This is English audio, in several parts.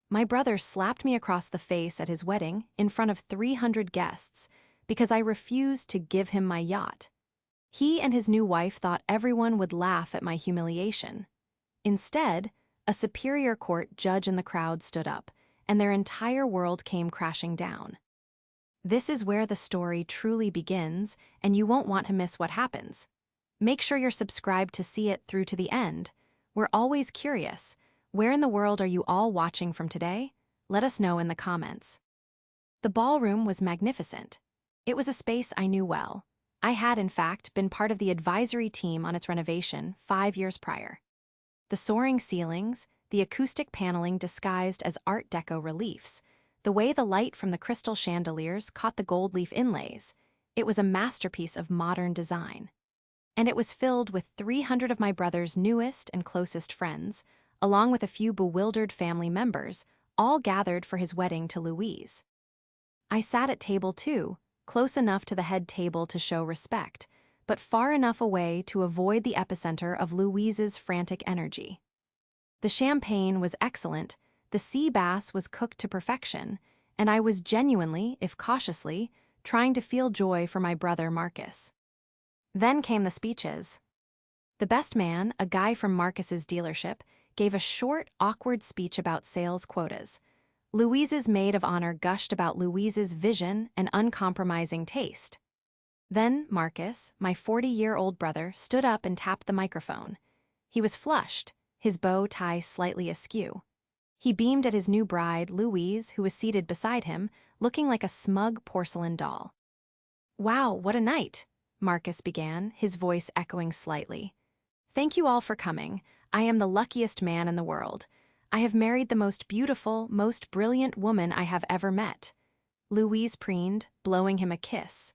My brother slapped me across the face at his wedding in front of 300 guests because I refused to give him my yacht. He and his new wife thought everyone would laugh at my humiliation. Instead, a superior court judge in the crowd stood up, and their entire world came crashing down. This is where the story truly begins, and you won't want to miss what happens. Make sure you're subscribed to see it through to the end. We're always curious. Where in the world are you all watching from today? Let us know in the comments. The ballroom was magnificent. It was a space I knew well. I had, in fact, been part of the advisory team on its renovation 5 years prior. The soaring ceilings, the acoustic paneling disguised as Art Deco reliefs, the way the light from the crystal chandeliers caught the gold leaf inlays, it was a masterpiece of modern design. And it was filled with 300 of my brother's newest and closest friends, along with a few bewildered family members, all gathered for his wedding to Louise. I sat at table 2, close enough to the head table to show respect, but far enough away to avoid the epicenter of Louise's frantic energy. The champagne was excellent, the sea bass was cooked to perfection, and I was genuinely, if cautiously, trying to feel joy for my brother Marcus. Then came the speeches. The best man, a guy from Marcus's dealership, gave a short, awkward speech about sales quotas. Louise's maid of honor gushed about Louise's vision and uncompromising taste. Then Marcus, my 40-year-old brother, stood up and tapped the microphone. He was flushed, his bow tie slightly askew. He beamed at his new bride, Louise, who was seated beside him, looking like a smug porcelain doll. "Wow, what a night," Marcus began, his voice echoing slightly. "Thank you all for coming. I am the luckiest man in the world. I have married the most beautiful, most brilliant woman I have ever met." Louise preened, blowing him a kiss.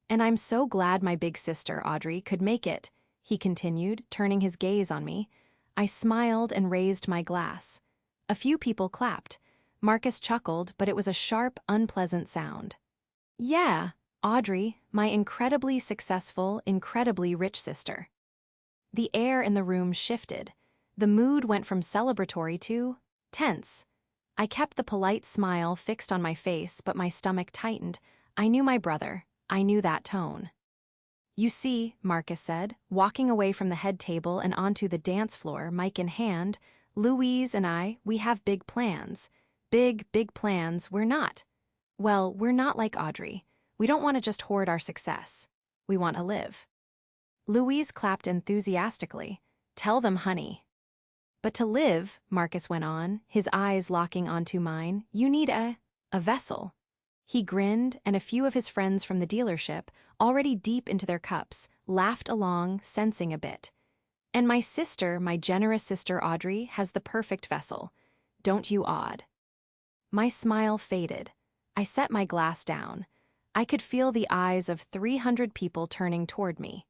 "And I'm so glad my big sister, Audrey, could make it," he continued, turning his gaze on me. I smiled and raised my glass. A few people clapped. Marcus chuckled, but it was a sharp, unpleasant sound. "Yeah, Audrey, my incredibly successful, incredibly rich sister." The air in the room shifted. The mood went from celebratory to tense. I kept the polite smile fixed on my face, but my stomach tightened. I knew my brother. I knew that tone. "You see," Marcus said, walking away from the head table and onto the dance floor, mic in hand, "Louise and I, we have big plans. Big, big plans. We're not like Audrey. We don't want to just hoard our success. We want to live." Louise clapped enthusiastically. "Tell them, honey." "But to live," Marcus went on, his eyes locking onto mine, "you need a vessel." He grinned, and a few of his friends from the dealership, already deep into their cups, laughed along, sensing a bit. "And my sister, my generous sister Audrey, has the perfect vessel. Don't you, Aud?" My smile faded. I set my glass down. I could feel the eyes of 300 people turning toward me.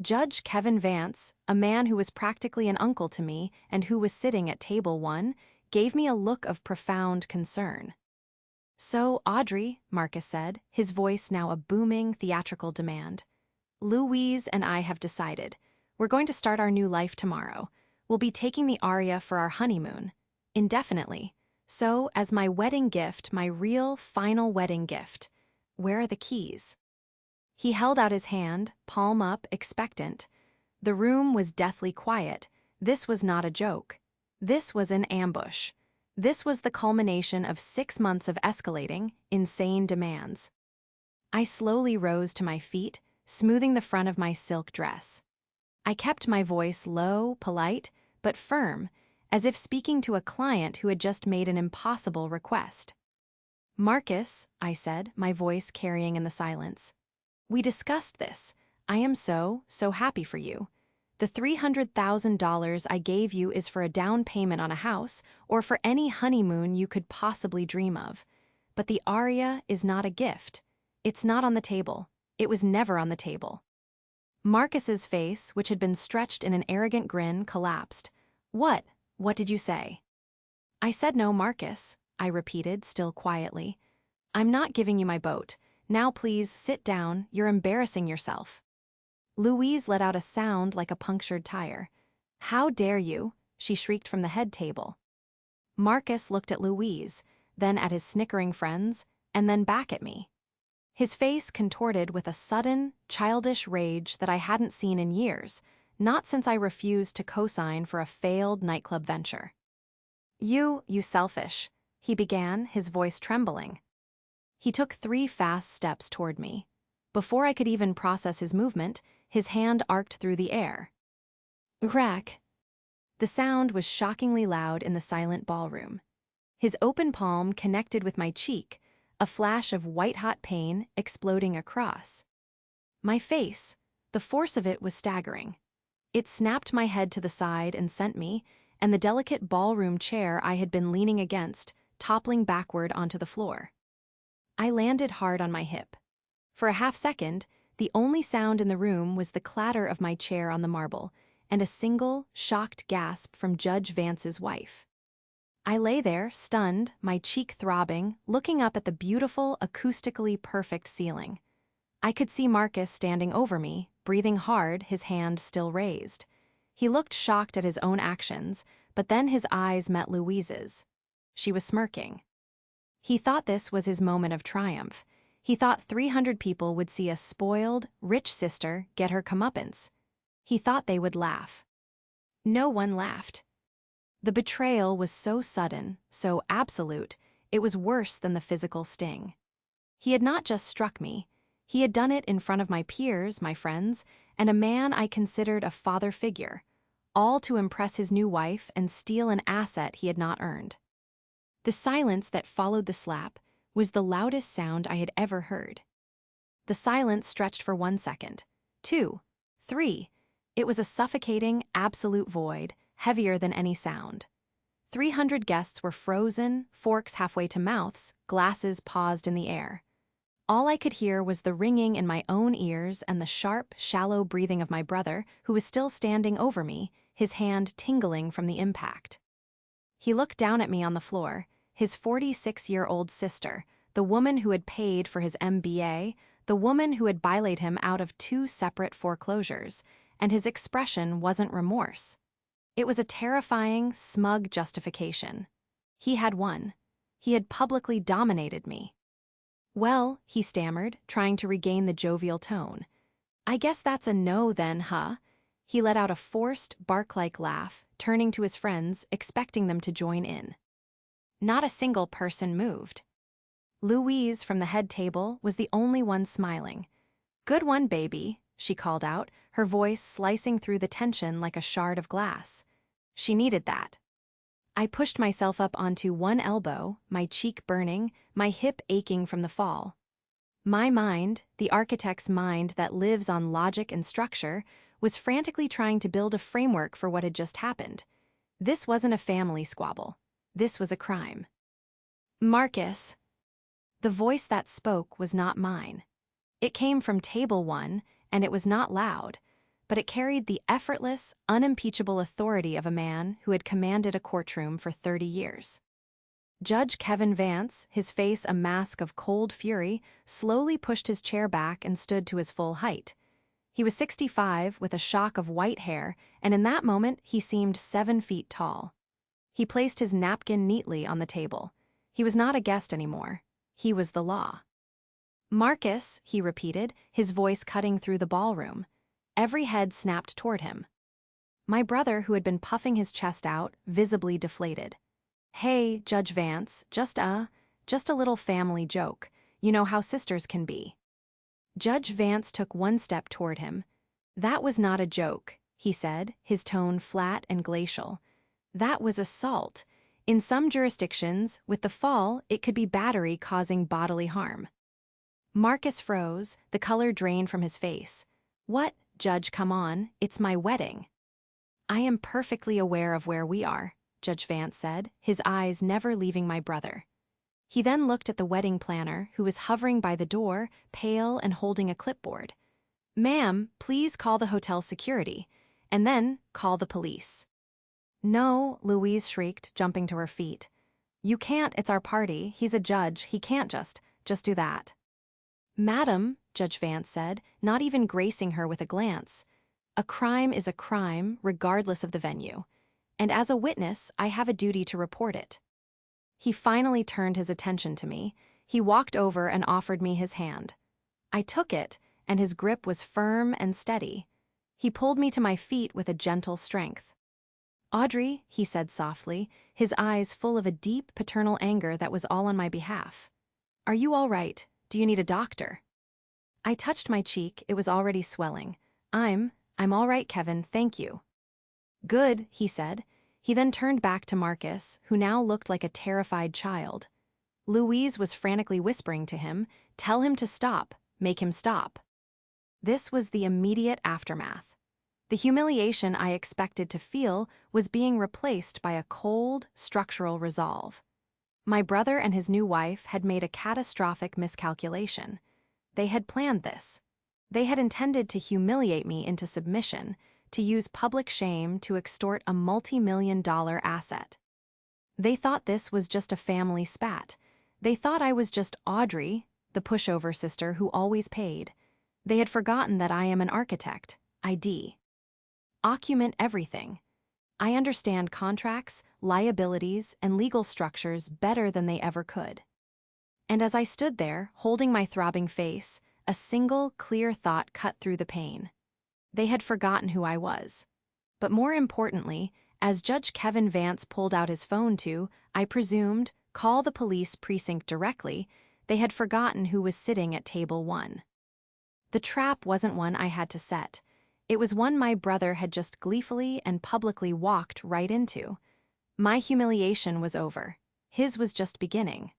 Judge Kevin Vance, a man who was practically an uncle to me and who was sitting at table 1, gave me a look of profound concern. "So, Audrey," Marcus said, his voice now a booming, theatrical demand, "Louise and I have decided. We're going to start our new life tomorrow. We'll be taking the Aria for our honeymoon. Indefinitely. So, as my wedding gift, my real, final wedding gift, where are the keys?" He held out his hand, palm up, expectant. The room was deathly quiet. This was not a joke. This was an ambush. This was the culmination of 6 months of escalating, insane demands. I slowly rose to my feet, smoothing the front of my silk dress. I kept my voice low, polite, but firm, as if speaking to a client who had just made an impossible request. "Marcus," I said, my voice carrying in the silence, "we discussed this. I am so happy for you. The $300,000 I gave you is for a down payment on a house or for any honeymoon you could possibly dream of. But the Aria is not a gift. It's not on the table. It was never on the table." Marcus's face, which had been stretched in an arrogant grin, collapsed. What did you say?" "I said no, Marcus," I repeated, still quietly. "I'm not giving you my boat. Now please sit down, you're embarrassing yourself." Louise let out a sound like a punctured tire. "How dare you?" she shrieked from the head table. Marcus looked at Louise, then at his snickering friends, and then back at me. His face contorted with a sudden, childish rage that I hadn't seen in years, not since I refused to co-sign for a failed nightclub venture. You selfish," he began, his voice trembling. He took 3 fast steps toward me. Before I could even process his movement, his hand arced through the air. Crack. The sound was shockingly loud in the silent ballroom. His open palm connected with my cheek, a flash of white-hot pain exploding across. My face, the force of it was staggering. It snapped my head to the side and sent me, and the delicate ballroom chair I had been leaning against, toppling backward onto the floor. I landed hard on my hip. For a half-second, the only sound in the room was the clatter of my chair on the marble, and a single, shocked gasp from Judge Vance's wife. I lay there, stunned, my cheek throbbing, looking up at the beautiful, acoustically perfect ceiling. I could see Marcus standing over me, breathing hard, his hand still raised. He looked shocked at his own actions, but then his eyes met Louise's. She was smirking. He thought this was his moment of triumph. He thought 300 people would see a spoiled, rich sister get her comeuppance. He thought they would laugh. No one laughed. The betrayal was so sudden, so absolute, it was worse than the physical sting. He had not just struck me. He had done it in front of my peers, my friends, and a man I considered a father figure, all to impress his new wife and steal an asset he had not earned. The silence that followed the slap was the loudest sound I had ever heard. The silence stretched for 1 second, 2, 3. It was a suffocating, absolute void, heavier than any sound. 300 guests were frozen, forks halfway to mouths, glasses paused in the air. All I could hear was the ringing in my own ears and the sharp, shallow breathing of my brother, who was still standing over me, his hand tingling from the impact. He looked down at me on the floor, his 46-year-old sister, the woman who had paid for his MBA, the woman who had bylaid him out of 2 separate foreclosures, and his expression wasn't remorse. It was a terrifying, smug justification. He had won. He had publicly dominated me. "Well," he stammered, trying to regain the jovial tone. "I guess that's a no then, huh?" He let out a forced, bark-like laugh, turning to his friends, expecting them to join in. Not a single person moved. Louise, from the head table, was the only one smiling. "Good one, baby," she called out, her voice slicing through the tension like a shard of glass. She needed that. I pushed myself up onto one elbow, my cheek burning, my hip aching from the fall. My mind, the architect's mind that lives on logic and structure, was frantically trying to build a framework for what had just happened. This wasn't a family squabble. This was a crime. "Marcus." The voice that spoke was not mine. It came from Table 1, and it was not loud, but it carried the effortless, unimpeachable authority of a man who had commanded a courtroom for 30 years. Judge Kevin Vance, his face a mask of cold fury, slowly pushed his chair back and stood to his full height. He was 65, with a shock of white hair, and in that moment he seemed 7 feet tall. He placed his napkin neatly on the table. He was not a guest anymore. He was the law. "Marcus," he repeated, his voice cutting through the ballroom. Every head snapped toward him. My brother, who had been puffing his chest out, visibly deflated. "Hey, Judge Vance, just a little family joke. You know how sisters can be." Judge Vance took 1 step toward him. "That was not a joke," he said, his tone flat and glacial. "That was assault. In some jurisdictions, with the fall, it could be battery causing bodily harm." Marcus froze, the color drained from his face. "What, Judge, come on, it's my wedding." "I am perfectly aware of where we are," Judge Vance said, his eyes never leaving my brother. He then looked at the wedding planner, who was hovering by the door, pale and holding a clipboard. "Ma'am, please call the hotel security, and then call the police." "No," Louise shrieked, jumping to her feet. "You can't, it's our party, he's a judge, he can't just do that." "Madam," Judge Vance said, not even gracing her with a glance, "a crime is a crime, regardless of the venue. And as a witness, I have a duty to report it." He finally turned his attention to me. He walked over and offered me his hand. I took it, and his grip was firm and steady. He pulled me to my feet with a gentle strength. "Audrey," he said softly, his eyes full of a deep paternal anger that was all on my behalf. "Are you all right? Do you need a doctor?" I touched my cheek, it was already swelling. I'm all right, Kevin, thank you." "Good," he said. He then turned back to Marcus, who now looked like a terrified child. Louise was frantically whispering to him, "Tell him to stop, make him stop." This was the immediate aftermath. The humiliation I expected to feel was being replaced by a cold, structural resolve. My brother and his new wife had made a catastrophic miscalculation. They had planned this. They had intended to humiliate me into submission, to use public shame to extort a multi-million-dollar asset. They thought this was just a family spat. They thought I was just Audrey, the pushover sister who always paid. They had forgotten that I am an architect, ID. Occupant everything. I understand contracts, liabilities, and legal structures better than they ever could. And as I stood there, holding my throbbing face, a single, clear thought cut through the pain. They had forgotten who I was. But more importantly, as Judge Kevin Vance pulled out his phone to, I presumed, call the police precinct directly, they had forgotten who was sitting at table 1. The trap wasn't one I had to set. It was one my brother had just gleefully and publicly walked right into. My humiliation was over. His was just beginning.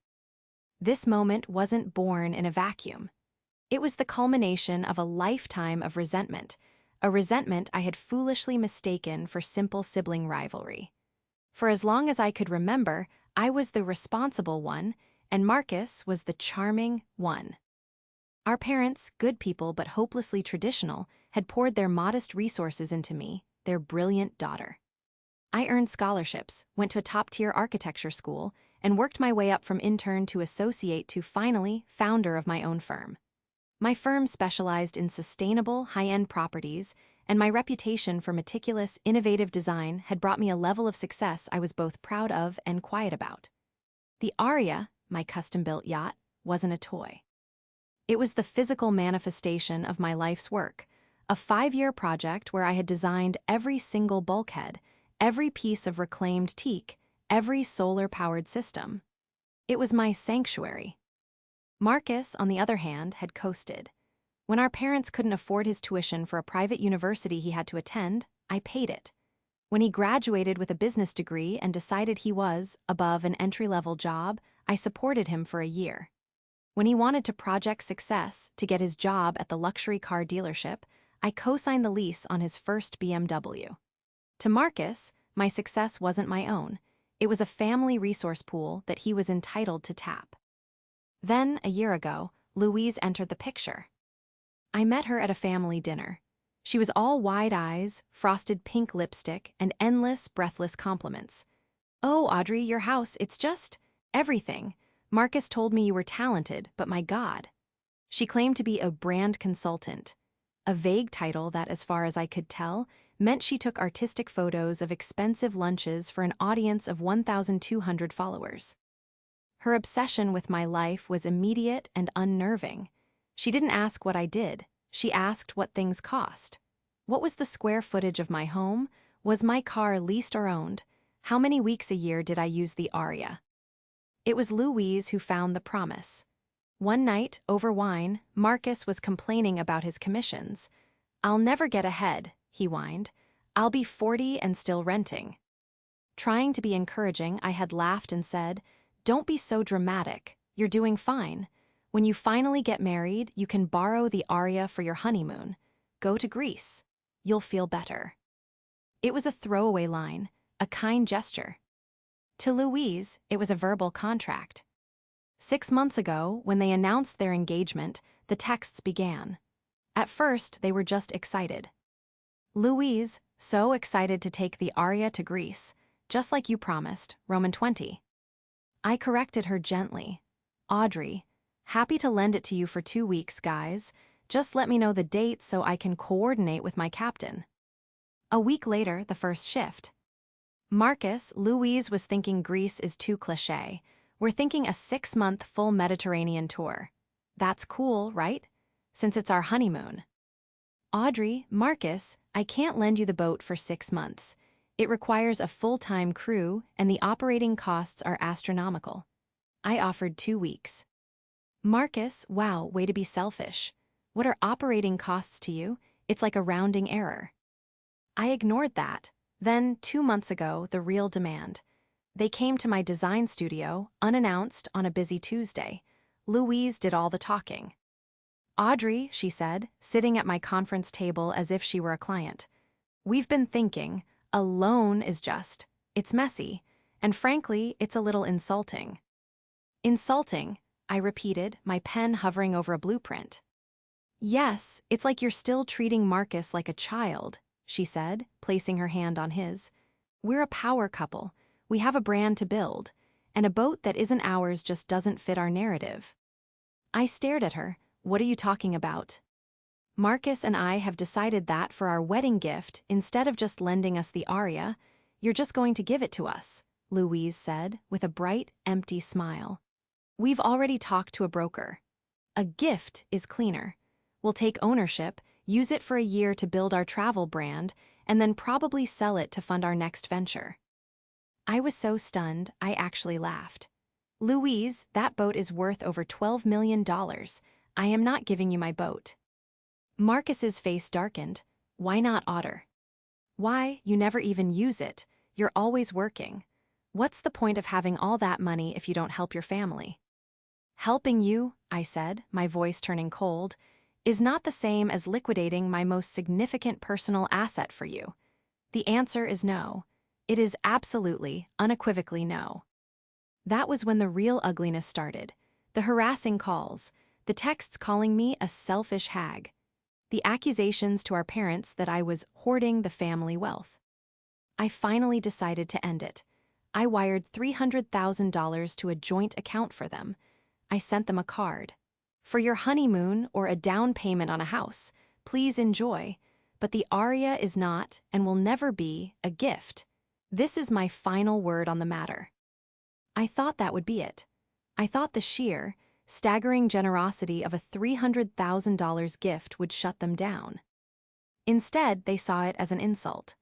This moment wasn't born in a vacuum. It was the culmination of a lifetime of resentment, a resentment I had foolishly mistaken for simple sibling rivalry. For as long as I could remember, I was the responsible one, and Marcus was the charming one. Our parents, good people but hopelessly traditional, had poured their modest resources into me, their brilliant daughter. I earned scholarships, went to a top-tier architecture school, and worked my way up from intern to associate to finally founder of my own firm. My firm specialized in sustainable, high-end properties, and my reputation for meticulous, innovative design had brought me a level of success I was both proud of and quiet about. The Aria, my custom-built yacht, wasn't a toy. It was the physical manifestation of my life's work, a 5-year project where I had designed every single bulkhead, every piece of reclaimed teak, every solar-powered system. It was my sanctuary. Marcus, on the other hand, had coasted. When our parents couldn't afford his tuition for a private university he had to attend, I paid it. When he graduated with a business degree and decided he was above an entry-level job, I supported him for a year. When he wanted to project success to get his job at the luxury car dealership, I co-signed the lease on his first BMW. To Marcus, my success wasn't my own. It was a family resource pool that he was entitled to tap. Then, a year ago, Louise entered the picture. I met her at a family dinner. She was all wide eyes, frosted pink lipstick, and endless, breathless compliments. "Oh, Audrey, your house, it's just everything. Marcus told me you were talented, but my God." She claimed to be a brand consultant, a vague title that, as far as I could tell, meant she took artistic photos of expensive lunches for an audience of 1,200 followers. Her obsession with my life was immediate and unnerving. She didn't ask what I did. She asked what things cost. What was the square footage of my home? Was my car leased or owned? How many weeks a year did I use the Aria? It was Louise who found the promise. One night, over wine, Marcus was complaining about his commissions. "I'll never get ahead," he whined. "I'll be 40 and still renting." Trying to be encouraging, I had laughed and said, "Don't be so dramatic. You're doing fine. When you finally get married, you can borrow the Aria for your honeymoon. Go to Greece. You'll feel better." It was a throwaway line, a kind gesture. To Louise, it was a verbal contract. 6 months ago, when they announced their engagement, the texts began. At first, they were just excited. "Louise, so excited to take the Aria to Greece, just like you promised, Roman 20. I corrected her gently. "Audrey, happy to lend it to you for 2 weeks, guys. Just let me know the date so I can coordinate with my captain." A week later, the first shift. "Marcus, Louise was thinking Greece is too cliché. We're thinking a 6-month full Mediterranean tour. That's cool, right? Since it's our honeymoon. Audrey, Marcus, I can't lend you the boat for 6 months. It requires a full-time crew, and the operating costs are astronomical. I offered 2 weeks. Marcus, wow, way to be selfish. What are operating costs to you? It's like a rounding error. I ignored that. Then, 2 months ago, the real demand. They came to my design studio, unannounced, on a busy Tuesday. Louise did all the talking. Audrey, she said, sitting at my conference table as if she were a client. We've been thinking, a loan is just. It's messy, and frankly, it's a little insulting. Insulting, I repeated, my pen hovering over a blueprint. Yes, it's like you're still treating Marcus like a child, she said, placing her hand on his. We're a power couple. We have a brand to build, and a boat that isn't ours just doesn't fit our narrative. I stared at her. What are you talking about? Marcus and I have decided that for our wedding gift, instead of just lending us the aria, you're just going to give it to us, Louise said, with a bright, empty smile. We've already talked to a broker. A gift is cleaner. We'll take ownership, use it for a year to build our travel brand, and then probably sell it to fund our next venture. I was so stunned, I actually laughed. Louise, that boat is worth over $12 million. I am not giving you my boat. Marcus's face darkened. Why not Otter? Why, you never even use it. You're always working. What's the point of having all that money if you don't help your family? Helping you, I said, my voice turning cold, is not the same as liquidating my most significant personal asset for you. The answer is no. It is absolutely, unequivocally no. That was when the real ugliness started. The harassing calls, the texts calling me a selfish hag, the accusations to our parents that I was hoarding the family wealth. I finally decided to end it. I wired $300,000 to a joint account for them. I sent them a card. For your honeymoon or a down payment on a house, please enjoy, but the aria is not and will never be a gift. This is my final word on the matter. I thought that would be it. I thought the sheer, staggering generosity of a $300,000 gift would shut them down. Instead, they saw it as an insult.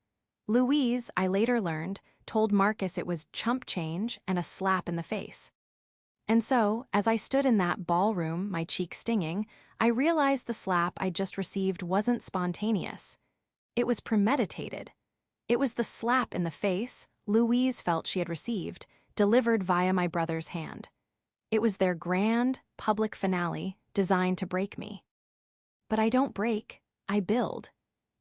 Louise, I later learned, told Marcus it was chump change and a slap in the face. And so, as I stood in that ballroom, my cheek stinging, I realized the slap I just received wasn't spontaneous. It was premeditated. It was the slap in the face Louise felt she had received, delivered via my brother's hand. It was their grand, public finale designed to break me. But I don't break, I build.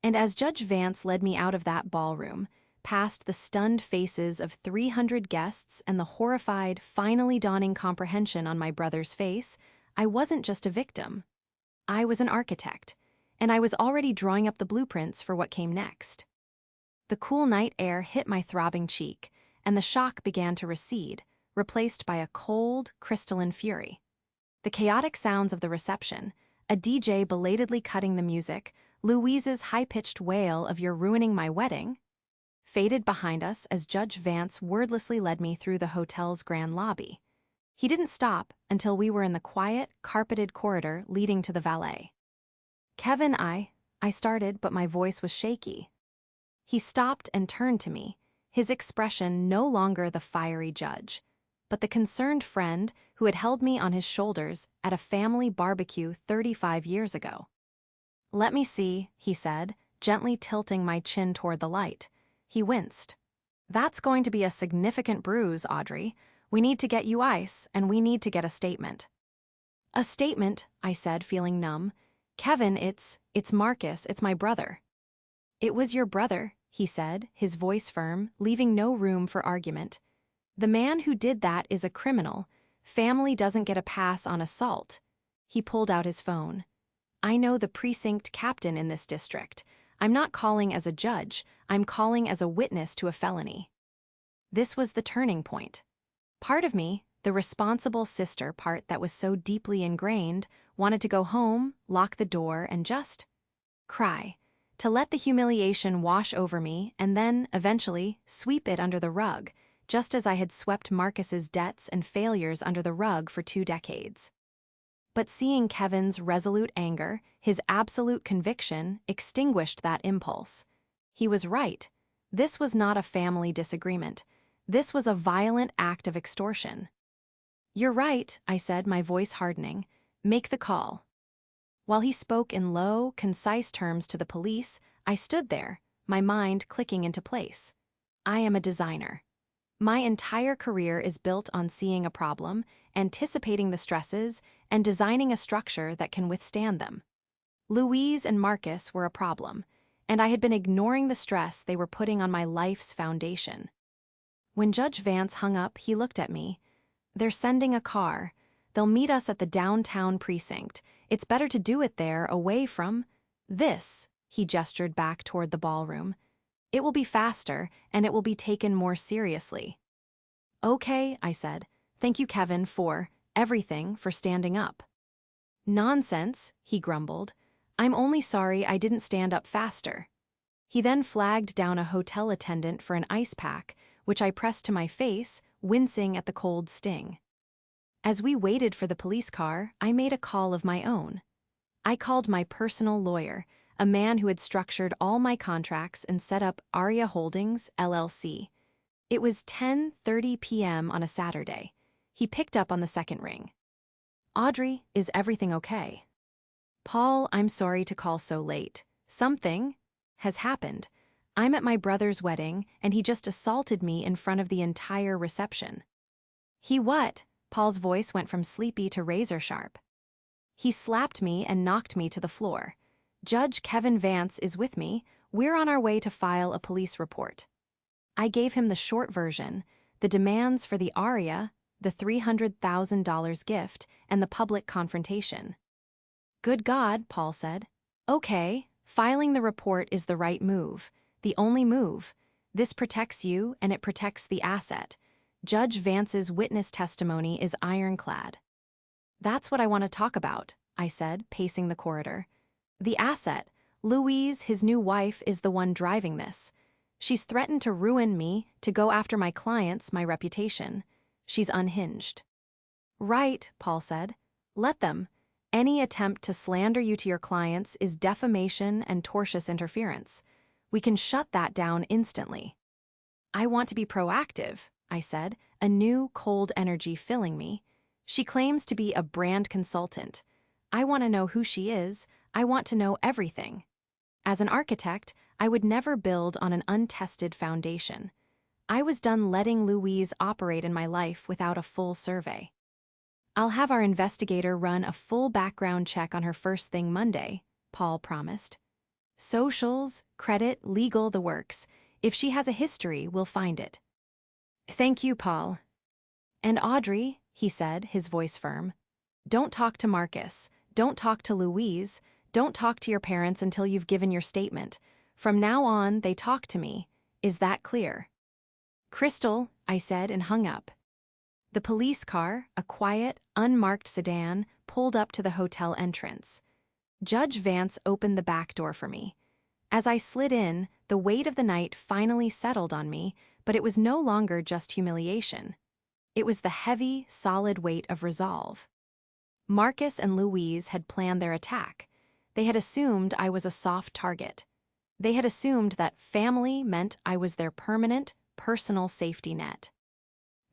And as Judge Vance led me out of that ballroom, past the stunned faces of 300 guests and the horrified, finally dawning comprehension on my brother's face, I wasn't just a victim. I was an architect, and I was already drawing up the blueprints for what came next. The cool night air hit my throbbing cheek, and the shock began to recede, replaced by a cold, crystalline fury. The chaotic sounds of the reception, a DJ belatedly cutting the music, Louise's high-pitched wail of "You're ruining my wedding," faded behind us as Judge Vance wordlessly led me through the hotel's grand lobby. He didn't stop until we were in the quiet, carpeted corridor leading to the valet. Kevin, I started, but my voice was shaky. He stopped and turned to me, his expression no longer the fiery judge, but the concerned friend who had held me on his shoulders at a family barbecue 35 years ago. Let me see, he said, gently tilting my chin toward the light. He winced. That's going to be a significant bruise, Audrey. We need to get you ice, and we need to get a statement. A statement, I said, feeling numb. Kevin, it's Marcus, it's my brother. It was your brother, he said, his voice firm, leaving no room for argument. The man who did that is a criminal. Family doesn't get a pass on assault. He pulled out his phone. I know the precinct captain in this district. I'm not calling as a judge, I'm calling as a witness to a felony. This was the turning point. Part of me, the responsible sister part that was so deeply ingrained, wanted to go home, lock the door, and just cry, to let the humiliation wash over me and then, eventually, sweep it under the rug, just as I had swept Marcus's debts and failures under the rug for 2 decades. But seeing Kevin's resolute anger, his absolute conviction, extinguished that impulse. He was right. This was not a family disagreement. This was a violent act of extortion. "You're right," I said, my voice hardening. "Make the call." While he spoke in low, concise terms to the police, I stood there, my mind clicking into place. I am a designer. My entire career is built on seeing a problem, anticipating the stresses, and designing a structure that can withstand them. Louise and Marcus were a problem, and I had been ignoring the stress they were putting on my life's foundation. When Judge Vance hung up, he looked at me. "They're sending a car. They'll meet us at the downtown precinct. It's better to do it there, away from this," he gestured back toward the ballroom. "It will be faster, and it will be taken more seriously." "Okay," I said. "Thank you, Kevin, for everything, for standing up." "Nonsense," he grumbled. "I'm only sorry I didn't stand up faster." He then flagged down a hotel attendant for an ice pack, which I pressed to my face, wincing at the cold sting. As we waited for the police car, I made a call of my own. I called my personal lawyer, a man who had structured all my contracts and set up Aria Holdings, LLC. It was 10:30 p.m. on a Saturday. He picked up on the second ring. "Audrey, is everything okay?" "Paul, I'm sorry to call so late. Something has happened. I'm at my brother's wedding, and he just assaulted me in front of the entire reception." "He what?" Paul's voice went from sleepy to razor-sharp. "He slapped me and knocked me to the floor. Judge Kevin Vance is with me. We're on our way to file a police report." I gave him the short version, the demands for the aria, the $300,000 gift, and the public confrontation. "Good God," Paul said. "Okay, filing the report is the right move, the only move. This protects you, and it protects the asset. Judge Vance's witness testimony is ironclad." "That's what I want to talk about," I said, pacing the corridor. "The asset. Louise, his new wife, is the one driving this. She's threatened to ruin me, to go after my clients, my reputation. She's unhinged." "Right," Paul said. "Let them. Any attempt to slander you to your clients is defamation and tortious interference. We can shut that down instantly." "I want to be proactive," I said, a new, cold energy filling me. "She claims to be a brand consultant. I want to know who she is. I want to know everything. As an architect, I would never build on an untested foundation. I was done letting Louise operate in my life without a full survey." "I'll have our investigator run a full background check on her first thing Monday," Paul promised. "Socials, credit, legal, the works. If she has a history, we'll find it." "Thank you, Paul." "And Audrey," he said, his voice firm, "don't talk to Marcus. Don't talk to Louise. Don't talk to your parents until you've given your statement. From now on, they talk to me. Is that clear?" "Crystal," I said and hung up. The police car, a quiet, unmarked sedan, pulled up to the hotel entrance. Judge Vance opened the back door for me. As I slid in, the weight of the night finally settled on me, but it was no longer just humiliation. It was the heavy, solid weight of resolve. Marcus and Louise had planned their attack. They had assumed I was a soft target. They had assumed that family meant I was their permanent, personal safety net.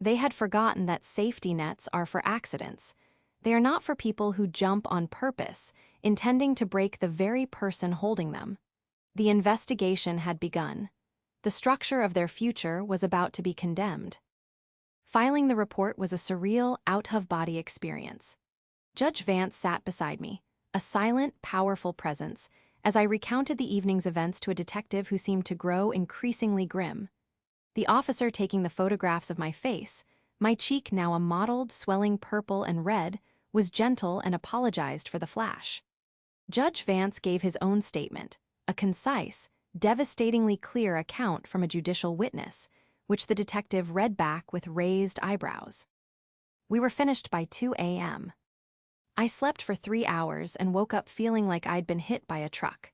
They had forgotten that safety nets are for accidents. They are not for people who jump on purpose, intending to break the very person holding them. The investigation had begun. The structure of their future was about to be condemned. Filing the report was a surreal, out-of-body experience. Judge Vance sat beside me, a silent, powerful presence, as I recounted the evening's events to a detective who seemed to grow increasingly grim. The officer taking the photographs of my face, my cheek now a mottled, swelling purple and red, was gentle and apologized for the flash. Judge Vance gave his own statement, a concise, devastatingly clear account from a judicial witness, which the detective read back with raised eyebrows. We were finished by 2 a.m. I slept for 3 hours and woke up feeling like I'd been hit by a truck.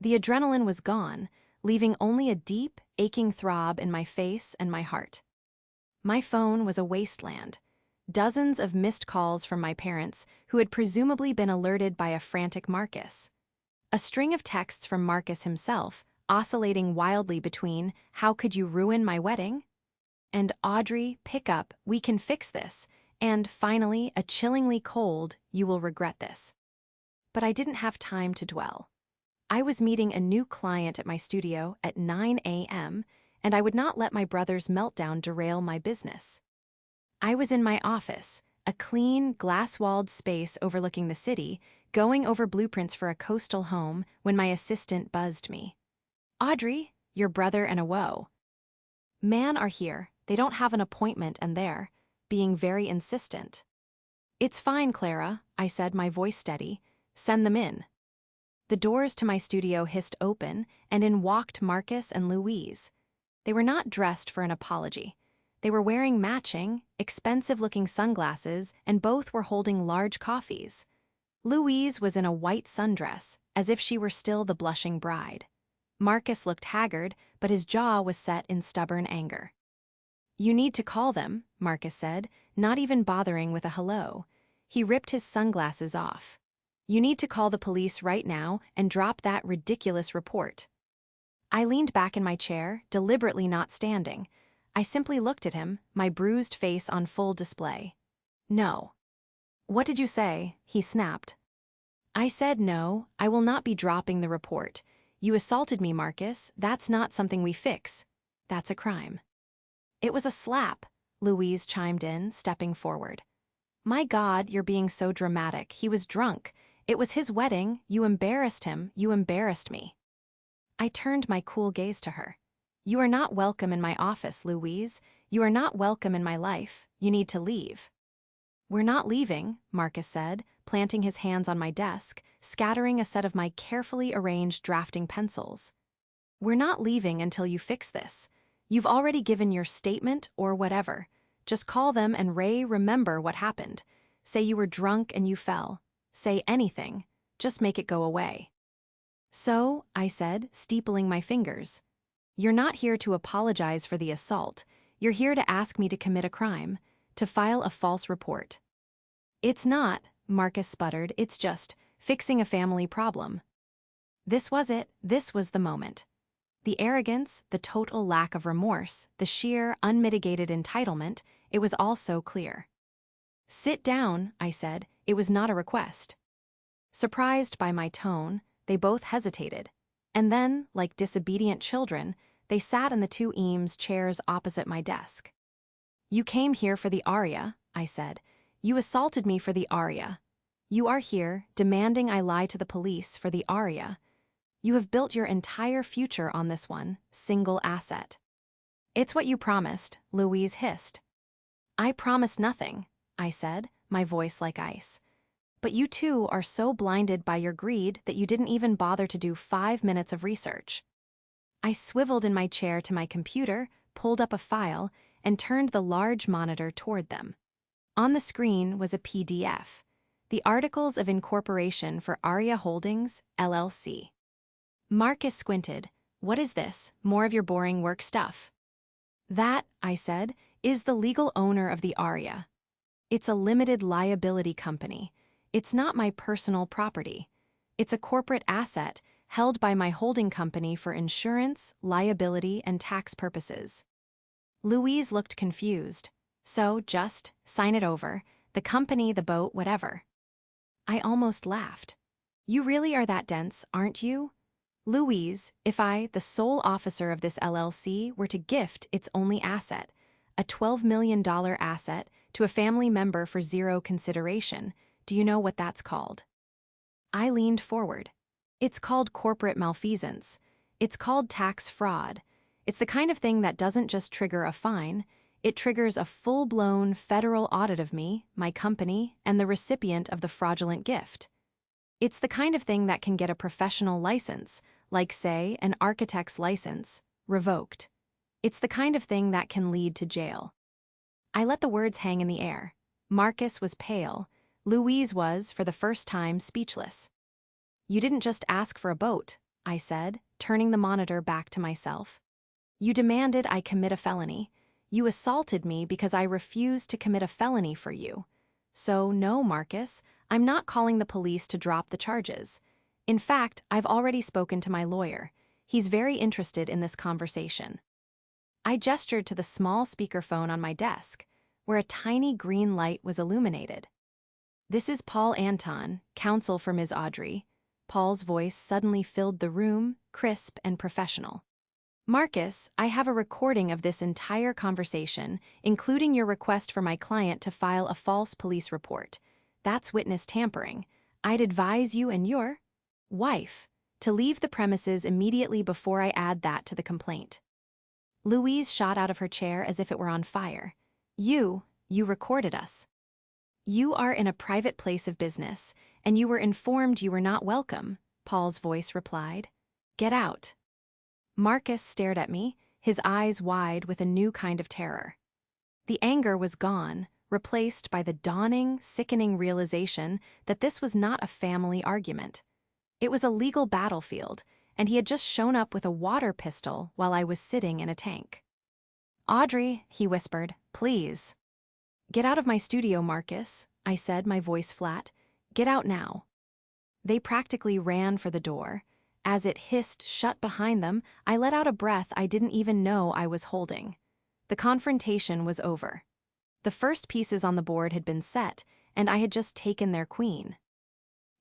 The adrenaline was gone, leaving only a deep, aching throb in my face and my heart. My phone was a wasteland. Dozens of missed calls from my parents, who had presumably been alerted by a frantic Marcus. A string of texts from Marcus himself, oscillating wildly between, "How could you ruin my wedding?" and "Audrey, pick up, we can fix this," and finally, a chillingly cold, "You will regret this." But I didn't have time to dwell. I was meeting a new client at my studio at 9 a.m., and I would not let my brother's meltdown derail my business. I was in my office, a clean, glass-walled space overlooking the city, going over blueprints for a coastal home when my assistant buzzed me. "Audrey, your brother and a woe. Man are here, they don't have an appointment and they're being very insistent." "It's fine, Clara," I said, my voice steady. "Send them in." The doors to my studio hissed open, and in walked Marcus and Louise. They were not dressed for an apology. They were wearing matching, expensive-looking sunglasses, and both were holding large coffees. Louise was in a white sundress, as if she were still the blushing bride. Marcus looked haggard, but his jaw was set in stubborn anger. "You need to call them," Marcus said, not even bothering with a hello. He ripped his sunglasses off. "You need to call the police right now and drop that ridiculous report." I leaned back in my chair, deliberately not standing. I simply looked at him, my bruised face on full display. "No." "What did you say?" he snapped. I said no, I will not be dropping the report. You assaulted me, Marcus. That's not something we fix. That's a crime. "It was a slap," Louise chimed in, stepping forward. "My God, you're being so dramatic. He was drunk. It was his wedding. You embarrassed him. You embarrassed me." I turned my cool gaze to her. "You are not welcome in my office, Louise. You are not welcome in my life. You need to leave." "We're not leaving," Marcus said, planting his hands on my desk, scattering a set of my carefully arranged drafting pencils. "We're not leaving until you fix this. You've already given your statement or whatever. Just call them and remember what happened. Say you were drunk and you fell. Say anything. Just make it go away." "So," I said, steepling my fingers, "you're not here to apologize for the assault. You're here to ask me to commit a crime, to file a false report." "It's not," Marcus sputtered, "it's just fixing a family problem." This was it. This was the moment. The arrogance, the total lack of remorse, the sheer, unmitigated entitlement, it was all so clear. "Sit down," I said. It was not a request. Surprised by my tone, they both hesitated. And then, like disobedient children, they sat in the two Eames chairs opposite my desk. "You came here for the aria," I said. "You assaulted me for the aria. You are here, demanding I lie to the police for the aria. You have built your entire future on this one, single asset." "It's what you promised," Louise hissed. "I promised nothing," I said, my voice like ice. "But you two are so blinded by your greed that you didn't even bother to do 5 minutes of research." I swiveled in my chair to my computer, pulled up a file, and turned the large monitor toward them. On the screen was a PDF, the Articles of Incorporation for Aria Holdings, LLC. Marcus squinted. "What is this? More of your boring work stuff?" "That," I said, "is the legal owner of the aria. It's a limited liability company. It's not my personal property. It's a corporate asset held by my holding company for insurance, liability, and tax purposes." Louise looked confused. "So, just sign it over. The company, the boat, whatever." I almost laughed. "You really are that dense, aren't you? Louise, if I, the sole officer of this LLC, were to gift its only asset, a $12 million asset, to a family member for zero consideration, do you know what that's called?" I leaned forward. "It's called corporate malfeasance. It's called tax fraud. It's the kind of thing that doesn't just trigger a fine, it triggers a full-blown federal audit of me, my company, and the recipient of the fraudulent gift. It's the kind of thing that can get a professional license, like, say, an architect's license, revoked. It's the kind of thing that can lead to jail." I let the words hang in the air. Marcus was pale. Louise was, for the first time, speechless. "You didn't just ask for a boat," I said, turning the monitor back to myself. "You demanded I commit a felony. You assaulted me because I refused to commit a felony for you. So no, Marcus, I'm not calling the police to drop the charges. In fact, I've already spoken to my lawyer. He's very interested in this conversation. I gestured to the small speakerphone on my desk, where a tiny green light was illuminated. This is Paul Anton, counsel for Ms. Audrey. Paul's voice suddenly filled the room, crisp and professional. Marcus, I have a recording of this entire conversation, including your request for my client to file a false police report. That's witness tampering. I'd advise you and your wife to leave the premises immediately before I add that to the complaint. Louise shot out of her chair as if it were on fire. You recorded us. You are in a private place of business, and you were informed you were not welcome, Paul's voice replied. Get out. Marcus stared at me, his eyes wide with a new kind of terror. The anger was gone, replaced by the dawning, sickening realization that this was not a family argument. It was a legal battlefield, and he had just shown up with a water pistol while I was sitting in a tank. Audrey, he whispered, please. Get out of my studio, Marcus, I said, my voice flat. Get out now. They practically ran for the door. As it hissed shut behind them, I let out a breath I didn't even know I was holding. The confrontation was over. The first pieces on the board had been set, and I had just taken their queen.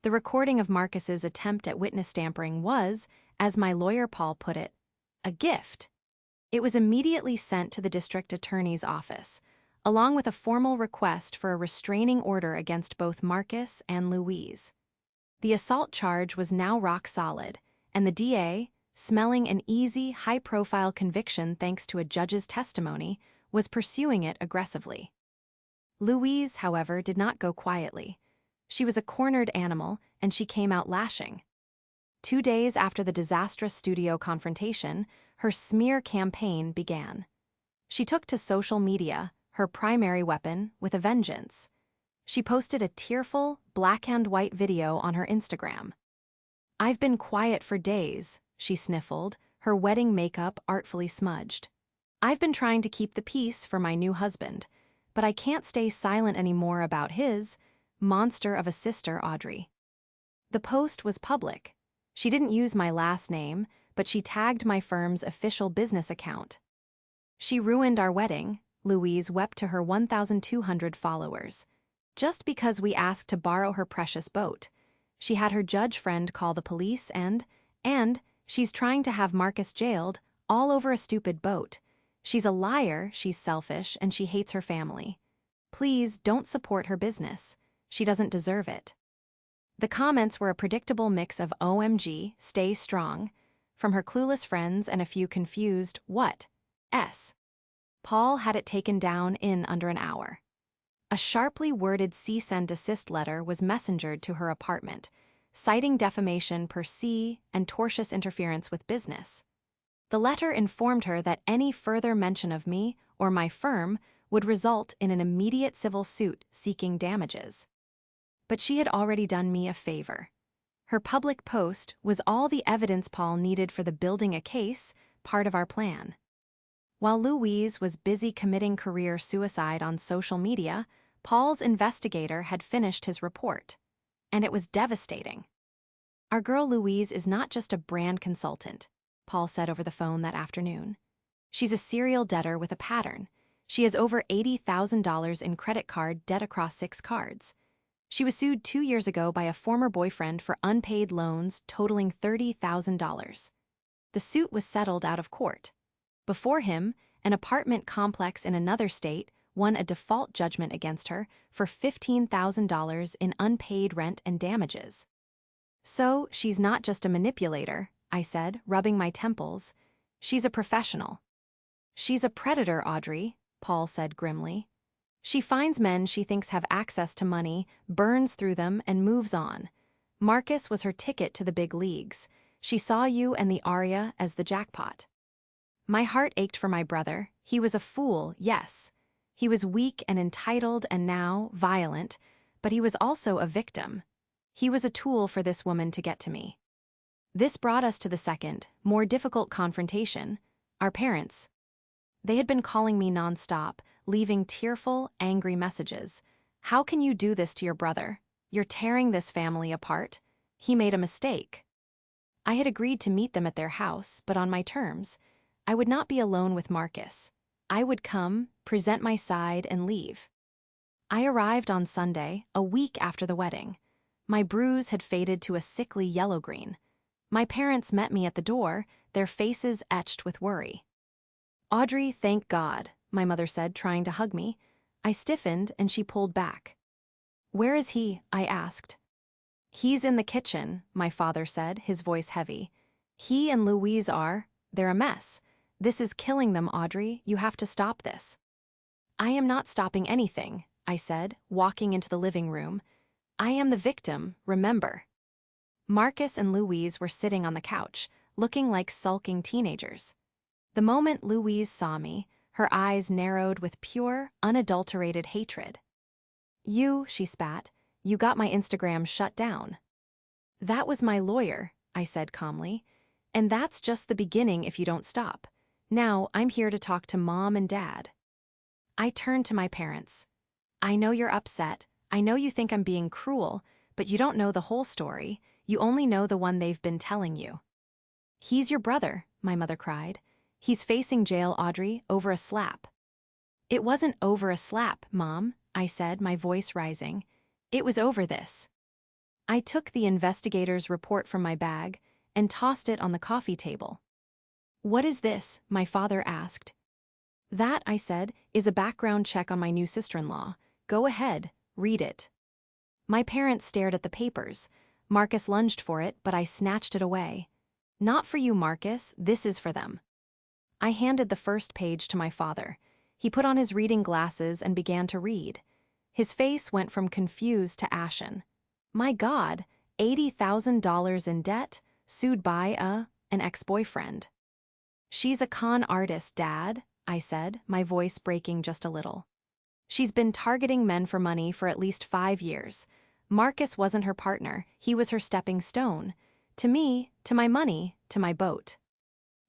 The recording of Marcus's attempt at witness tampering was, as my lawyer Paul put it, a gift. It was immediately sent to the district attorney's office, along with a formal request for a restraining order against both Marcus and Louise. The assault charge was now rock solid, and the DA, smelling an easy, high-profile conviction thanks to a judge's testimony, was pursuing it aggressively. Louise, however, did not go quietly. She was a cornered animal, and she came out lashing. 2 days after the disastrous studio confrontation, her smear campaign began. She took to social media, her primary weapon, with a vengeance. She posted a tearful, black-and-white video on her Instagram. I've been quiet for days, she sniffled, her wedding makeup artfully smudged. I've been trying to keep the peace for my new husband, but I can't stay silent anymore about his monster of a sister, Audrey. The post was public. She didn't use my last name, but she tagged my firm's official business account. She ruined our wedding, Louise wept to her 1,200 followers. Just because we asked to borrow her precious boat. She had her judge friend call the police and she's trying to have Marcus jailed, all over a stupid boat. She's a liar, she's selfish, and she hates her family. Please don't support her business. She doesn't deserve it. The comments were a predictable mix of OMG, stay strong, from her clueless friends and a few confused what?s. Paul had it taken down in under an hour. A sharply worded cease and desist letter was messengered to her apartment, citing defamation per se and tortious interference with business. The letter informed her that any further mention of me or my firm would result in an immediate civil suit seeking damages. But she had already done me a favor. Her public post was all the evidence Paul needed for the building a case, part of our plan. While Louise was busy committing career suicide on social media, Paul's investigator had finished his report. And it was devastating. Our girl Louise is not just a brand consultant, Paul said over the phone that afternoon. She's a serial debtor with a pattern. She has over $80,000 in credit card debt across 6 cards. She was sued 2 years ago by a former boyfriend for unpaid loans totaling $30,000. The suit was settled out of court. Before him, an apartment complex in another state won a default judgment against her for $15,000 in unpaid rent and damages. So, she's not just a manipulator, I said, rubbing my temples. She's a professional. She's a predator, Audrey, Paul said grimly. She finds men she thinks have access to money, burns through them, and moves on. Marcus was her ticket to the big leagues. She saw you and the aria as the jackpot. My heart ached for my brother. He was a fool, yes. He was weak and entitled and now violent, but he was also a victim. He was a tool for this woman to get to me. This brought us to the second, more difficult confrontation, our parents. They had been calling me nonstop, leaving tearful, angry messages. How can you do this to your brother? You're tearing this family apart. He made a mistake. I had agreed to meet them at their house, but on my terms. I would not be alone with Marcus. I would come, present my side, and leave. I arrived on Sunday, a week after the wedding. My bruise had faded to a sickly yellow-green. My parents met me at the door, their faces etched with worry. "Audrey, thank God," my mother said, trying to hug me. I stiffened, and she pulled back. "Where is he?" I asked. "He's in the kitchen," my father said, his voice heavy. "He and Louise they're a mess. This is killing them, Audrey. You have to stop this." "I am not stopping anything," I said, walking into the living room. "I am the victim, remember." Marcus and Louise were sitting on the couch, looking like sulking teenagers. The moment Louise saw me, her eyes narrowed with pure, unadulterated hatred. She spat, "you got my Instagram shut down." "That was my lawyer," I said calmly. "And that's just the beginning if you don't stop. Now I'm here to talk to Mom and Dad." I turned to my parents. "I know you're upset. I know you think I'm being cruel, but you don't know the whole story. You only know the one they've been telling you." "He's your brother," my mother cried. "He's facing jail, Audrey, over a slap." "It wasn't over a slap, Mom," I said, my voice rising. "It was over this." I took the investigator's report from my bag and tossed it on the coffee table. "What is this?" my father asked. "That," I said, "is a background check on my new sister-in-law. Go ahead, read it." My parents stared at the papers. Marcus lunged for it, but I snatched it away. "Not for you, Marcus. This is for them." I handed the first page to my father. He put on his reading glasses and began to read. His face went from confused to ashen. My God, $80,000 in debt, sued by an ex-boyfriend. "She's a con artist, Dad," I said, my voice breaking just a little. "She's been targeting men for money for at least 5 years. Marcus wasn't her partner, he was her stepping stone. To me, to my money, to my boat."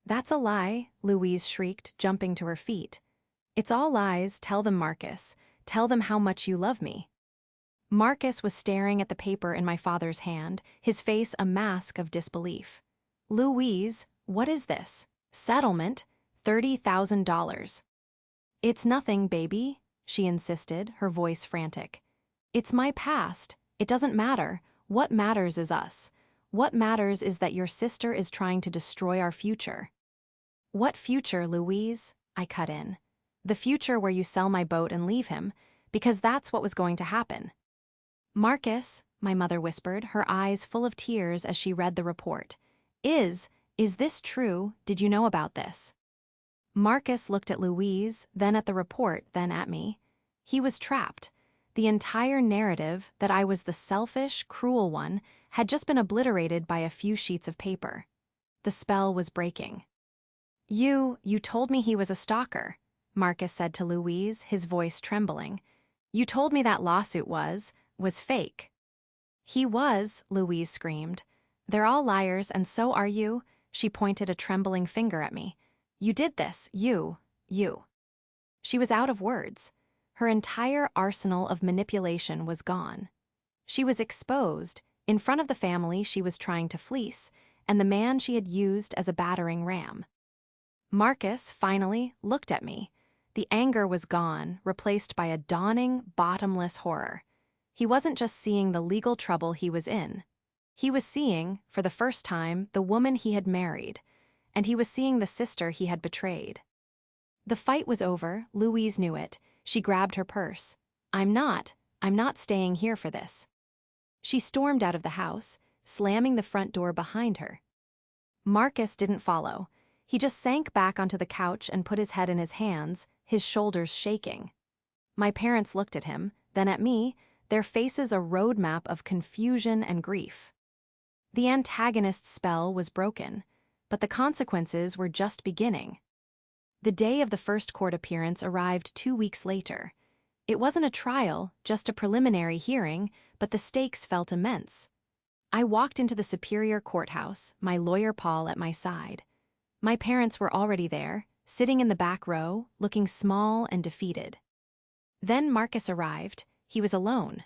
"That's a lie," Louise shrieked, jumping to her feet. "It's all lies. Tell them, Marcus. Tell them how much you love me." Marcus was staring at the paper in my father's hand, his face a mask of disbelief. "Louise, what is this? Settlement? $30,000. "It's nothing, baby," she insisted, her voice frantic. "It's my past. It doesn't matter. What matters is us. What matters is that your sister is trying to destroy our future." "What future, Louise?" I cut in. "The future where you sell my boat and leave him, because that's what was going to happen." "Marcus," my mother whispered, her eyes full of tears as she read the report. Is this true? Did you know about this?" Marcus looked at Louise, then at the report, then at me. He was trapped. The entire narrative, that I was the selfish, cruel one, had just been obliterated by a few sheets of paper. The spell was breaking. You told me he was a stalker," Marcus said to Louise, his voice trembling. "You told me that lawsuit was fake." "He was," Louise screamed. "They're all liars, and so are you." She pointed a trembling finger at me. "You did this, you." She was out of words. Her entire arsenal of manipulation was gone. She was exposed. In front of the family she was trying to fleece, and the man she had used as a battering ram. Marcus, finally, looked at me. The anger was gone, replaced by a dawning, bottomless horror. He wasn't just seeing the legal trouble he was in. He was seeing, for the first time, the woman he had married, and he was seeing the sister he had betrayed. The fight was over. Louise knew it. She grabbed her purse. I'm not staying here for this." She stormed out of the house, slamming the front door behind her. Marcus didn't follow. He just sank back onto the couch and put his head in his hands, his shoulders shaking. My parents looked at him, then at me, their faces a roadmap of confusion and grief. The antagonist's spell was broken, but the consequences were just beginning. The day of the first court appearance arrived 2 weeks later. It wasn't a trial, just a preliminary hearing, but the stakes felt immense. I walked into the Superior Courthouse, my lawyer Paul at my side. My parents were already there, sitting in the back row, looking small and defeated. Then Marcus arrived. He was alone.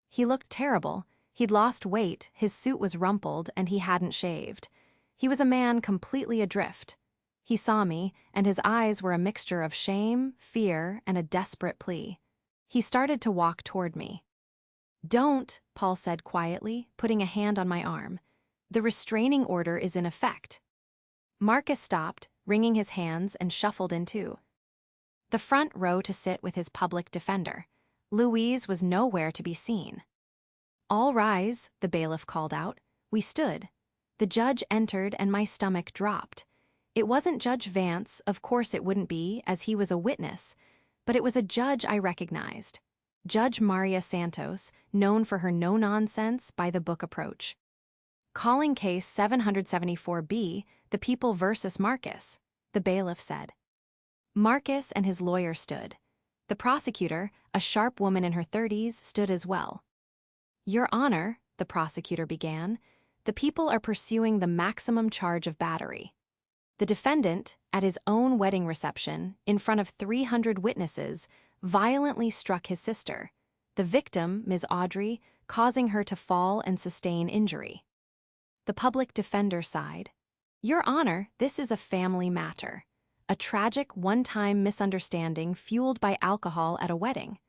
He looked terrible. He'd lost weight, his suit was rumpled, and he hadn't shaved. He was a man completely adrift. He saw me, and his eyes were a mixture of shame, fear, and a desperate plea. He started to walk toward me. "Don't," Paul said quietly, putting a hand on my arm. "The restraining order is in effect." Marcus stopped, wringing his hands, and shuffled into the front row to sit with his public defender. Louise was nowhere to be seen. "All rise," the bailiff called out. We stood. The judge entered and my stomach dropped. It wasn't Judge Vance, of course it wouldn't be, as he was a witness, but it was a judge I recognized. Judge Maria Santos, known for her no-nonsense, by-the-book approach. "Calling case 774B, the People versus Marcus," the bailiff said. Marcus and his lawyer stood. The prosecutor, a sharp woman in her 30s, stood as well. "Your Honor," the prosecutor began, "the people are pursuing the maximum charge of battery. The defendant, at his own wedding reception, in front of 300 witnesses, violently struck his sister, the victim, Ms. Audrey, causing her to fall and sustain injury." The public defender sighed. "Your Honor, this is a family matter. A tragic one-time misunderstanding fueled by alcohol at a wedding.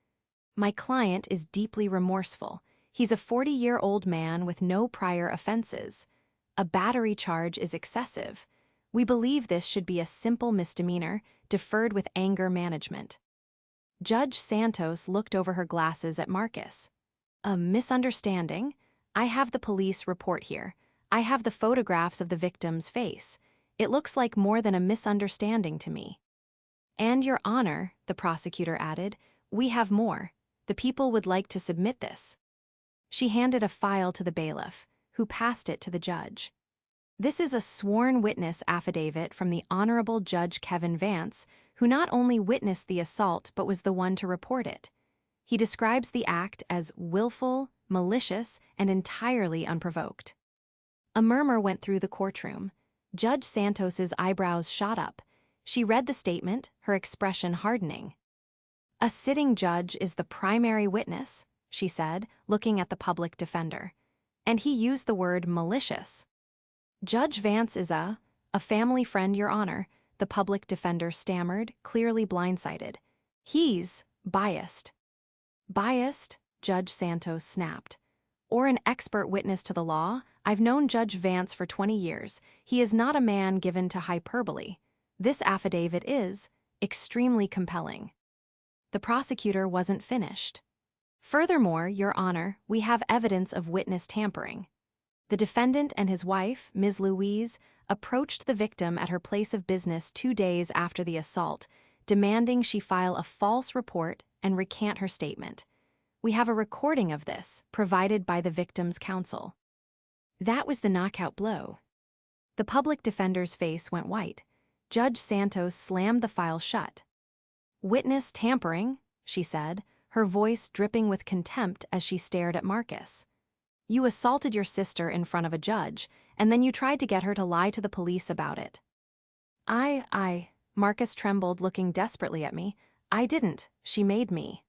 My client is deeply remorseful. He's a 40-year-old man with no prior offenses. A battery charge is excessive. We believe this should be a simple misdemeanor, deferred with anger management." Judge Santos looked over her glasses at Marcus. "A misunderstanding? I have the police report here. I have the photographs of the victim's face. It looks like more than a misunderstanding to me." "And Your Honor," the prosecutor added, "we have more. The people would like to submit this." She handed a file to the bailiff, who passed it to the judge. "This is a sworn witness affidavit from the Honorable Judge Kevin Vance, who not only witnessed the assault but was the one to report it. He describes the act as willful, malicious, and entirely unprovoked." A murmur went through the courtroom. Judge Santos's eyebrows shot up. She read the statement, her expression hardening. "A sitting judge is the primary witness," she said, looking at the public defender. "And he used the word malicious." "Judge Vance is a family friend, Your Honor," the public defender stammered, clearly blindsided. "He's biased." "Biased?" Judge Santos snapped. "Or an expert witness to the law? I've known Judge Vance for 20 years. He is not a man given to hyperbole. This affidavit is extremely compelling." The prosecutor wasn't finished. "Furthermore, Your Honor, we have evidence of witness tampering. The defendant and his wife, Ms. Louise, approached the victim at her place of business 2 days after the assault, demanding she file a false report and recant her statement. We have a recording of this, provided by the victim's counsel." That was the knockout blow. The public defender's face went white. Judge Santos slammed the file shut. "Witness tampering," she said, her voice dripping with contempt as she stared at Marcus. "You assaulted your sister in front of a judge, and then you tried to get her to lie to the police about it." Marcus trembled, looking desperately at me. "I didn't. She made me."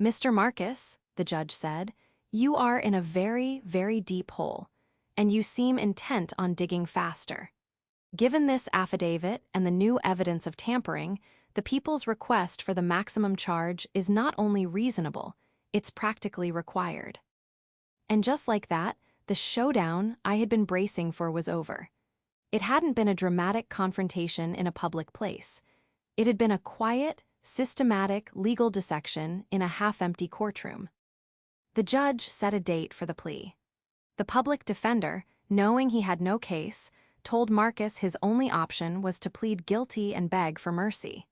"Mr. Marcus," the judge said, "you are in a very, very deep hole, and you seem intent on digging faster. Given this affidavit and the new evidence of tampering, the people's request for the maximum charge is not only reasonable, it's practically required." And just like that, the showdown I had been bracing for was over. It hadn't been a dramatic confrontation in a public place. It had been a quiet, systematic legal dissection in a half-empty courtroom. The judge set a date for the plea. The public defender, knowing he had no case, told Marcus his only option was to plead guilty and beg for mercy.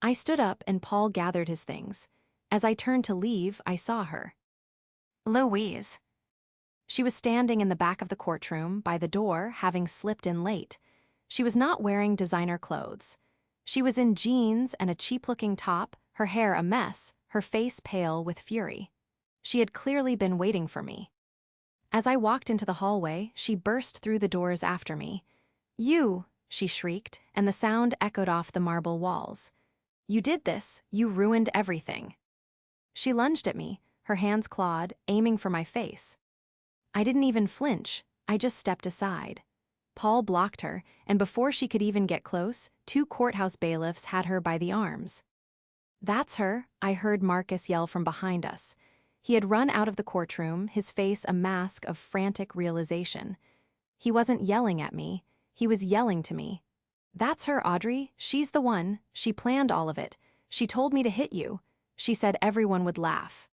I stood up and Paul gathered his things. As I turned to leave, I saw her. Louise. She was standing in the back of the courtroom, by the door, having slipped in late. She was not wearing designer clothes. She was in jeans and a cheap-looking top, her hair a mess, her face pale with fury. She had clearly been waiting for me. As I walked into the hallway, she burst through the doors after me. "You," she shrieked, and the sound echoed off the marble walls. You did this, you ruined everything. She lunged at me, her hands clawed, aiming for my face. I didn't even flinch, I just stepped aside. Paul blocked her, and before she could even get close, 2 courthouse bailiffs had her by the arms. That's her, I heard Marcus yell from behind us. He had run out of the courtroom, his face a mask of frantic realization. He wasn't yelling at me, he was yelling to me. That's her, Audrey, she's the one, she planned all of it. She told me to hit you. She said everyone would laugh.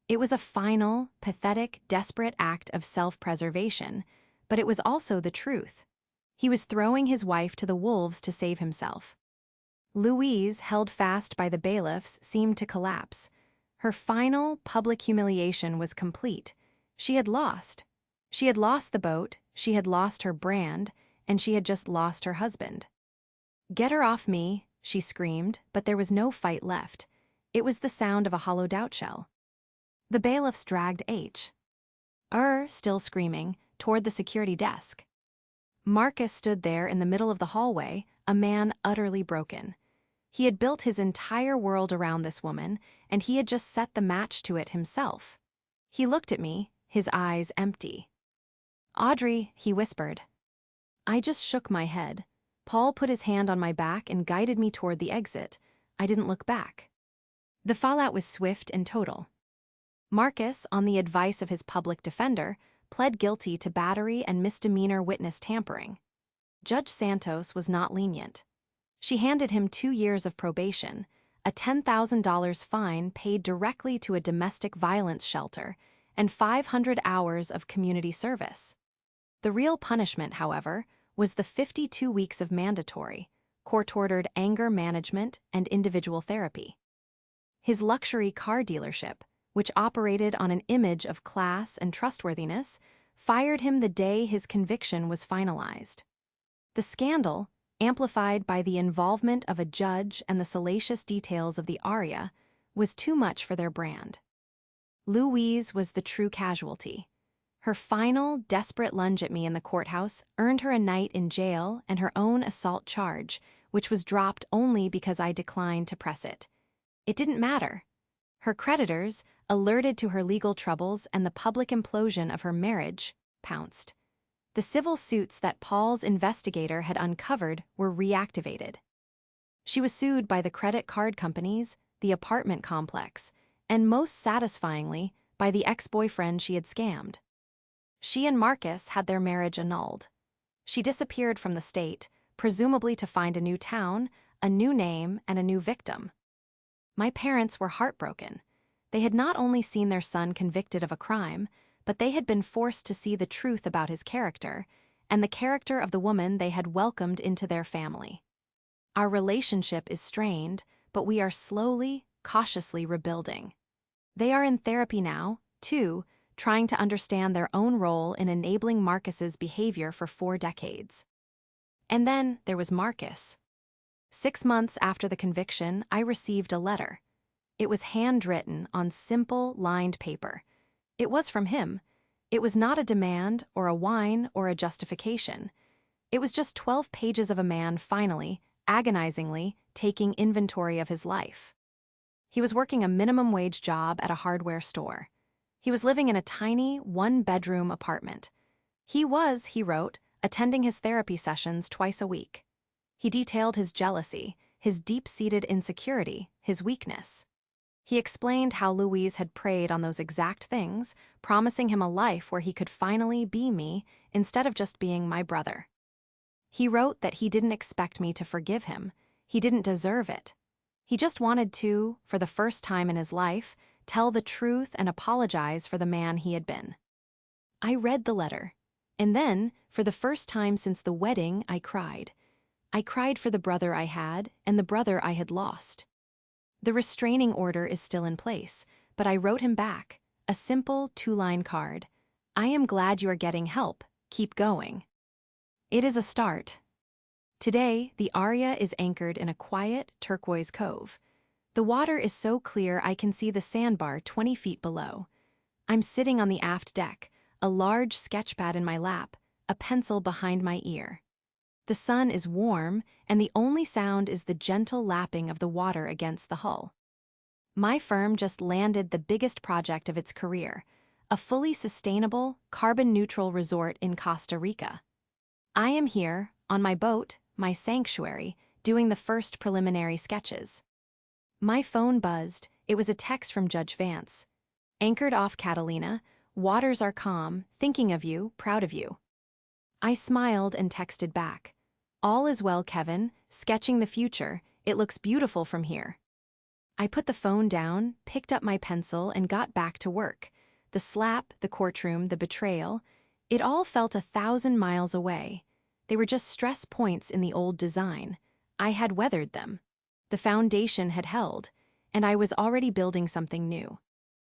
It was a final, pathetic, desperate act of self-preservation, but it was also the truth. He was throwing his wife to the wolves to save himself. Louise, held fast by the bailiffs, seemed to collapse. Her final, public humiliation was complete. She had lost. She had lost the boat, she had lost her brand, and she had just lost her husband. Get her off me, she screamed, but there was no fight left. It was the sound of a hollowed out shell. The bailiffs dragged H. Still screaming, toward the security desk. Marcus stood there in the middle of the hallway, a man utterly broken. He had built his entire world around this woman, and he had just set the match to it himself. He looked at me, his eyes empty. Audrey, he whispered. I just shook my head. Paul put his hand on my back and guided me toward the exit. I didn't look back. The fallout was swift and total. Marcus, on the advice of his public defender, pled guilty to battery and misdemeanor witness tampering. Judge Santos was not lenient. She handed him 2 years of probation, a $10,000 fine paid directly to a domestic violence shelter, and 500 hours of community service. The real punishment, however, was the 52 weeks of mandatory, court-ordered anger management and individual therapy. His luxury car dealership, which operated on an image of class and trustworthiness, fired him the day his conviction was finalized. The scandal, amplified by the involvement of a judge and the salacious details of the aria, was too much for their brand. Louise was the true casualty. Her final, desperate lunge at me in the courthouse earned her a night in jail and her own assault charge, which was dropped only because I declined to press it. It didn't matter. Her creditors, alerted to her legal troubles and the public implosion of her marriage, pounced. The civil suits that Paul's investigator had uncovered were reactivated. She was sued by the credit card companies, the apartment complex, and most satisfyingly, by the ex-boyfriend she had scammed. She and Marcus had their marriage annulled. She disappeared from the state, presumably to find a new town, a new name, and a new victim. My parents were heartbroken. They had not only seen their son convicted of a crime, but they had been forced to see the truth about his character, and the character of the woman they had welcomed into their family. Our relationship is strained, but we are slowly, cautiously rebuilding. They are in therapy now, too, trying to understand their own role in enabling Marcus's behavior for 4 decades. And then there was Marcus. 6 months after the conviction, I received a letter. It was handwritten on simple, lined paper. It was from him. It was not a demand or a whine or a justification. It was just 12 pages of a man finally, agonizingly, taking inventory of his life. He was working a minimum wage job at a hardware store. He was living in a tiny, 1-bedroom apartment. He was, he wrote, attending his therapy sessions twice a week. He detailed his jealousy, his deep-seated insecurity, his weakness. He explained how Louise had preyed on those exact things, promising him a life where he could finally be me instead of just being my brother. He wrote that he didn't expect me to forgive him. He didn't deserve it. He just wanted to, for the first time in his life, tell the truth and apologize for the man he had been. I read the letter, and then, for the first time since the wedding, I cried. I cried for the brother I had and the brother I had lost. The restraining order is still in place, but I wrote him back, a simple 2-line card. I am glad you are getting help. Keep going. It is a start. Today, the aria is anchored in a quiet, turquoise cove. The water is so clear I can see the sandbar 20 feet below. I'm sitting on the aft deck, a large sketchpad in my lap, a pencil behind my ear. The sun is warm, and the only sound is the gentle lapping of the water against the hull. My firm just landed the biggest project of its career, a fully sustainable, carbon-neutral resort in Costa Rica. I am here, on my boat, my sanctuary, doing the first preliminary sketches. My phone buzzed. It was a text from Judge Vance. Anchored off Catalina, waters are calm, thinking of you, proud of you. I smiled and texted back. All is well, Kevin, sketching the future. It looks beautiful from here. I put the phone down, picked up my pencil, and got back to work. The slap, the courtroom, the betrayal, it all felt 1,000 miles away. They were just stress points in the old design. I had weathered them. The foundation had held, and I was already building something new.